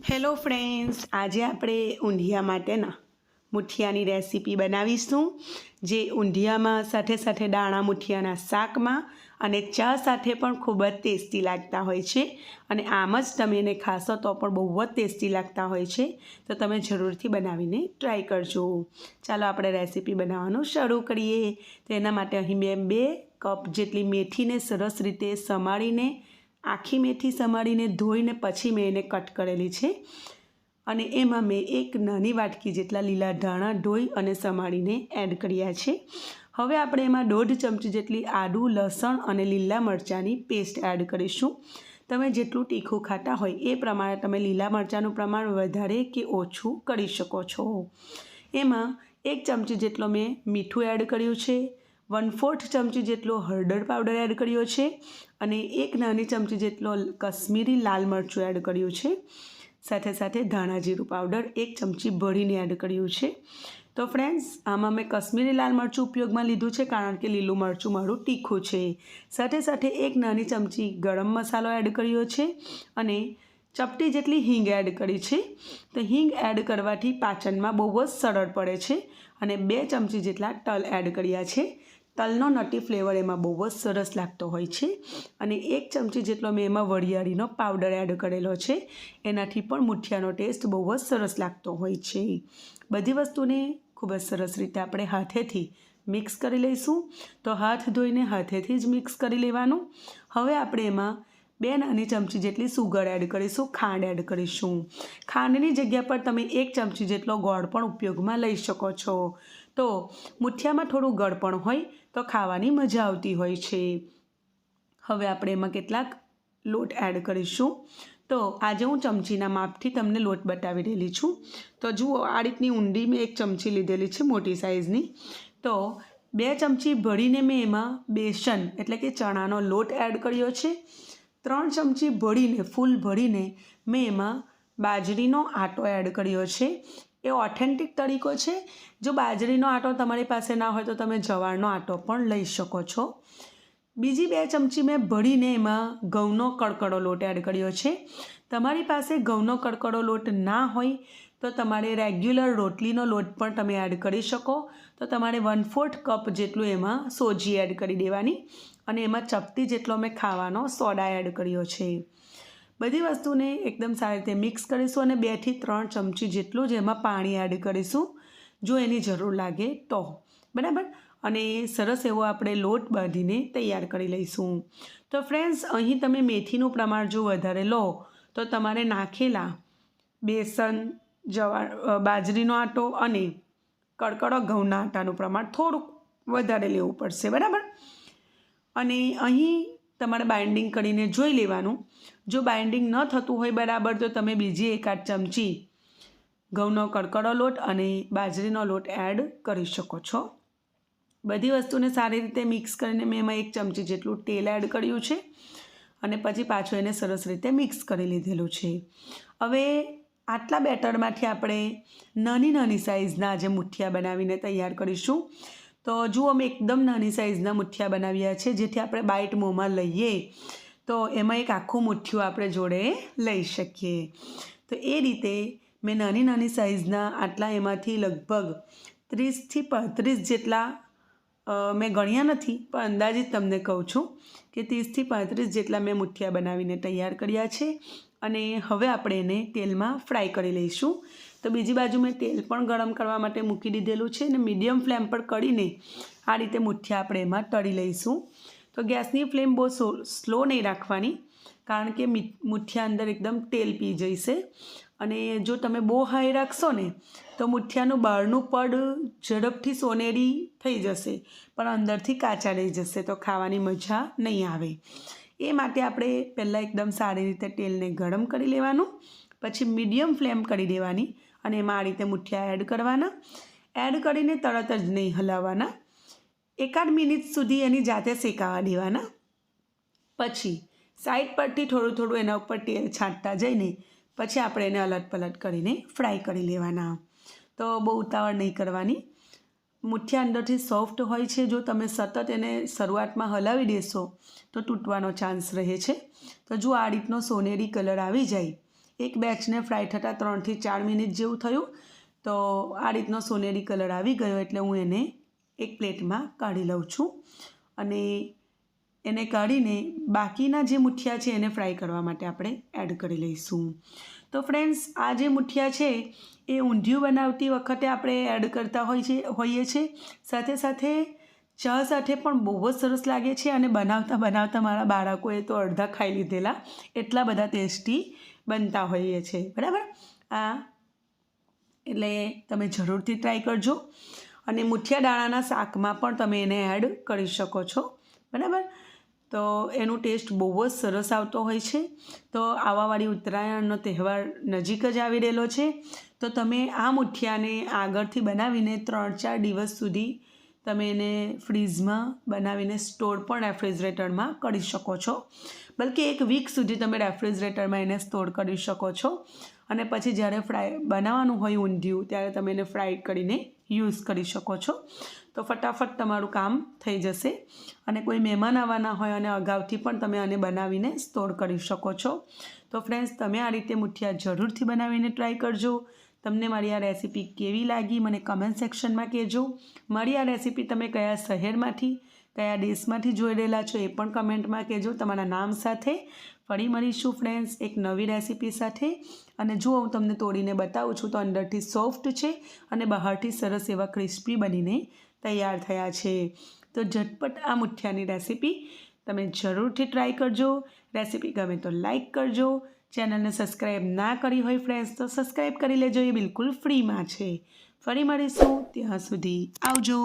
Hello friends, આજે આપણે ઊંધિયા માટેના મુઠિયાની રેસીપી બનાવીશું, જે ઊંધિયામાં સાથે સાથે દાણા મુઠિયાના શાકમાં અને ચા સાથે પણ ખૂબ જ ટેસ્ટી લાગતા હોય છે. અને આમ જ તમે એને ખાશો તો પણ બહુ જ ટેસ્ટી લાગતા હોય છે. તો તમે જરૂરથી બનાવીને ટ્રાય કરજો. ચાલો આપણે રેસીપી બનાવવાનું શરૂ કરીએ. તો એના માટે અહીં મેં 2 કપ જેટલી મેથીને સરસ રીતે સમારીને, આખી મેથી સમારીને ધોઈને પછી મેં એને કટ કરેલી છે. અને એમાં મેં 1 નાની વાટકી જેટલા લીલા ધાણા ધોઈ અને સમારીને એડ કર્યા છે. હવે આપણે એમાં 1.5 ચમચી જેટલી આદું, લસણ અને લીલા મરચાંની પેસ્ટ એડ કરીશું. તમે જેટલું તીખું ખાતા હોય એ પ્રમાણે તમે લીલા મરચાંનું પ્રમાણ વધારે કે ઓછું કરી શકો છો. એમાં 1 ચમચી જેટલો મેં મીઠું એડ કર્યું છે, 1/4 ચમચી જેટલો હળદર પાવડર એડ કર્યો છે અને 1 નાની ચમચી જેટલો કશ્મીરી લાલ મરચું એડ કર્યું છે. સાથે સાથે ધાણા જીરું પાવડર 1 ચમચી ભરીને એડ કર્યું છે. તો ફ્રેન્ડ્સ, આમાં મેં કશ્મીરી લાલ મરચું ઉપયોગમાં લીધું છે કારણ કે લીલું મરચું મારું તીખું છે. સાથે સાથે 1 નાની ચમચી ગરમ મસાલો એડ કર્યો છે અને ચપટી જેટલી હિંગ એડ કરી છે. તો હિંગ એડ કરવાથી પાચનમાં બહુ જ સરળ પડે છે. અને 2 ચમચી જેટલા તલ એડ કર્યા છે. તલનો નટી ફ્લેવર એમાં બહુ જ સરસ લાગતો હોય છે. અને 1 ચમચી જેટલો મેં એમાં વરિયાળીનો પાવડર એડ કરેલો છે. એનાથી પણ મુઠિયાનો ટેસ્ટ બહુ જ સરસ લાગતો હોય છે. બધી વસ્તુને ખૂબ જ સરસ રીતે આપણે હાથેથી મિક્સ કરી લઈશું. તો હાથ ધોઈને હાથેથી જ મિક્સ કરી લેવાનું. હવે આપણે એમાં 2 નાની ચમચી જેટલી સુગર એડ કરીશું, ખાંડ એડ કરીશું. ખાંડની જગ્યા પર તમે 1 ચમચી જેટલો ગોળ પણ ઉપયોગમાં લઈ શકો છો. તો મુઠિયામાં થોડું ગળપણ હોય તો ખાવાની મજા આવતી હોય છે. હવે આપણે એમાં કેટલાક લોટ એડ કરીશું. તો આજે હું ચમચીના માપથી તમને લોટ બતાવી રહેલી છું. તો જુઓ, આ રીતની ઊંડી મેં 1 ચમચી લીધેલી છે, મોટી સાઇઝની. તો 2 ચમચી ભરીને મેં એમાં બેસન એટલે કે ચણાનો લોટ એડ કર્યો છે. 3 ચમચી ભરીને, ફૂલ ભરીને મેં એમાં બાજરીનો આટો એડ કર્યો છે. એ ઓથેન્ટિક તરીકો છે. જો બાજરીનો આટો તમારી પાસે ના હોય તો તમે જવારનો આટો પણ લઈ શકો છો. બીજી 2 ચમચી મેં ભરીને એમાં ઘઉંનો કડકડો લોટ એડ કર્યો છે. તમારી પાસે ઘઉંનો કડકડો લોટ ના હોય તો તમારે રેગ્યુલર રોટલીનો લોટ પણ તમે એડ કરી શકો. તો તમારે 1/4 કપ જેટલું એમાં સોજી એડ કરી દેવાની અને એમાં ચપટી જેટલો મેં ખાવાનો સોડા એડ કર્યો છે. બધી વસ્તુને એકદમ સારી રીતે મિક્સ કરીશું અને 2 થી 3 ચમચી જેટલું જ એમાં પાણી એડ કરીશું, જો એની જરૂર લાગે તો. બરાબર. અને સરસ એવો આપણે લોટ બાંધીને તૈયાર કરી લઈશું. તો ફ્રેન્ડ્સ, અહીં તમે મેથીનું પ્રમાણ જો વધારે લો તો તમારે નાખેલા બેસન, બાજરીનો આટો અને કડકડો ઘઉંના આટાનું પ્રમાણ થોડુંક વધારે લેવું પડશે. બરાબર. અને અહીં તમારે બાઇન્ડિંગ કરીને જોઈ લેવાનું. જો બાઇન્ડિંગ ન થતું હોય બરાબર તો તમે બીજી 1-8 ચમચી ઘઉંનો કડકડો લોટ અને બાજરીનો લોટ એડ કરી શકો છો. બધી વસ્તુને સારી રીતે મિક્સ કરીને મેં એમાં 1 ચમચી જેટલું તેલ એડ કર્યું છે અને પછી પાછું એને સરસ રીતે મિક્સ કરી લીધેલું છે. હવે આટલા બેટરમાંથી આપણે નાની નાની સાઇઝના આજે મુઠિયા બનાવીને તૈયાર કરીશું. તો જુઓ, અમે એકદમ નાની સાઇઝના મુઠિયા બનાવ્યા છે, જેથી આપણે બાઇટ મોંમાં લઈએ તો એમાં એક આખું મુઠ્ઠિયું આપણે જોડે લઈ શકીએ. તો એ રીતે મેં નાની નાની સાઇઝના આટલા એમાંથી લગભગ 30 થી 35 જેટલા મેં ગણ્યા નથી, પણ અંદાજિત તમને કહું છું કે 30 થી 35 જેટલા મેં મુઠિયા બનાવીને તૈયાર કર્યા છે. અને હવે આપણે એને તેલમાં ફ્રાય કરી લઈશું. તો બીજી બાજુ મેં તેલ પણ ગરમ કરવા માટે મૂકી દીધેલું છે અને મીડિયમ ફ્લેમ પર કરીને આ રીતે મુઠિયા આપણે એમાં તળી લઈશું. તો ગેસની ફ્લેમ બહુ સ્લો નહીં રાખવાની, કારણ કે મુઠિયા અંદર એકદમ તેલ પી જશે. અને જો તમે બહુ હાઈ રાખશો ને તો મુઠિયાનું બહારનું પડ ઝડપથી સોનેરી થઈ જશે, પણ અંદરથી કાચા રહી જશે, તો ખાવાની મજા નહીં આવે. એ માટે આપણે પહેલાં એકદમ સારી રીતે તેલને ગરમ કરી લેવાનું, પછી મીડિયમ ફ્લેમ કરી દેવાની અને એમાં આ રીતે મુઠિયા એડ કરવાના. એડ કરીને તરત જ નહીં હલાવવાના. 1-8 મિનિટ સુધી એની જાતે શેકાવા દેવાના. પછી સાઈડ પરથી થોડું થોડું એના ઉપર તેલ છાંટતા જઈને પછી આપણે એને અલટ પલટ કરીને ફ્રાય કરી લેવાના. તો બહુ ઉતાવળ નહીં કરવાની. મુઠિયા અંદરથી સોફ્ટ હોય છે. જો તમે સતત એને શરૂઆતમાં હલાવી દેશો તો તૂટવાનો ચાન્સ રહે છે. તો જો આ રીતનો સોનેરી કલર આવી જાય એક બેચને ફ્રાય થતાં 3 થી 4 મિનિટ જેવું થયું. તો આ રીતનો સોનેરી કલર આવી ગયો એટલે હું એને એક પ્લેટમાં કાઢી લઉં છું અને એને કાઢીને બાકીના જે મુઠિયા છે એને ફ્રાય કરવા માટે આપણે એડ કરી લઈશું. તો ફ્રેન્ડ્સ, આ જે મુઠિયા છે એ ઊંધિયું બનાવતી વખતે આપણે એડ કરતા હોઈએ છીએ. સાથે સાથે ચા સાથે પણ બહુ જ સરસ લાગે છે અને બનાવતા મારા બાળકોએ તો અડધા ખાઈ લીધેલા, એટલા બધા ટેસ્ટી બનતા હોઈએ છે. બરાબર, એટલે તમે જરૂરથી ટ્રાય કરજો. અને મુઠિયા દાણાના શાકમાં પણ તમે એને એડ કરી શકો છો. બરાબર, તો એનું ટેસ્ટ બહુ જ સરસ આવતો હોય છે. તો આવાવાળી ઉત્તરાયણનો તહેવાર નજીક જ આવી રહેલો છે. તો તમે આ મુઠિયાને આગળથી બનાવીને 3-4 દિવસ સુધી તમે એને ફ્રીઝમાં બનાવીને સ્ટોર પણ રેફ્રિજરેટરમાં કરી શકો છો. બલકે 1 વીક સુધી તમે રેફ્રિજરેટરમાં એને સ્ટોર કરી શકો છો. અને પછી જ્યારે બનાવવાનું હોય ઊંધિયું ત્યારે તમે એને ફ્રાય કરીને યુઝ કરી શકો છો. તો ફટાફટ તમારું કામ થઈ જશે. અને કોઈ મહેમાન આવવાના હોય અને અગાઉથી પણ તમે આને બનાવીને સ્ટોર કરી શકો છો. તો ફ્રેન્ડ્સ, તમે આ રીતે મુઠિયા જરૂરથી બનાવીને ટ્રાય કરજો. તમને મારી આ રેસીપી કેવી લાગી મને કમેન્ટ સેક્શનમાં કહેજો. મારી આ રેસીપી તમે કયા શહેરમાંથી, કયા દેશમાંથી જોઈ રહેલા છો એ પણ કમેન્ટમાં કહેજો તમારા નામ સાથે. ફરી મળીશું ફ્રેન્ડ્સ એક નવી રેસીપી સાથે. અને જો હું તમને તોડીને બતાવું છું તો અંદરથી સોફ્ટ છે અને બહારથી સરસ એવા ક્રિસ્પી બનીને તૈયાર થયા છે. તો ઝટપટ આ મુઠિયાની રેસીપી તમે જરૂરથી ટ્રાય કરજો. રેસીપી ગમે તો લાઈક કરજો. ચેનલને સબસ્ક્રાઈબ ના કરી હોય ફ્રેન્ડ્સ તો સબસ્ક્રાઈબ કરી લેજો, એ બિલકુલ ફ્રીમાં છે. ફરી મળીશું, ત્યાં સુધી આવજો.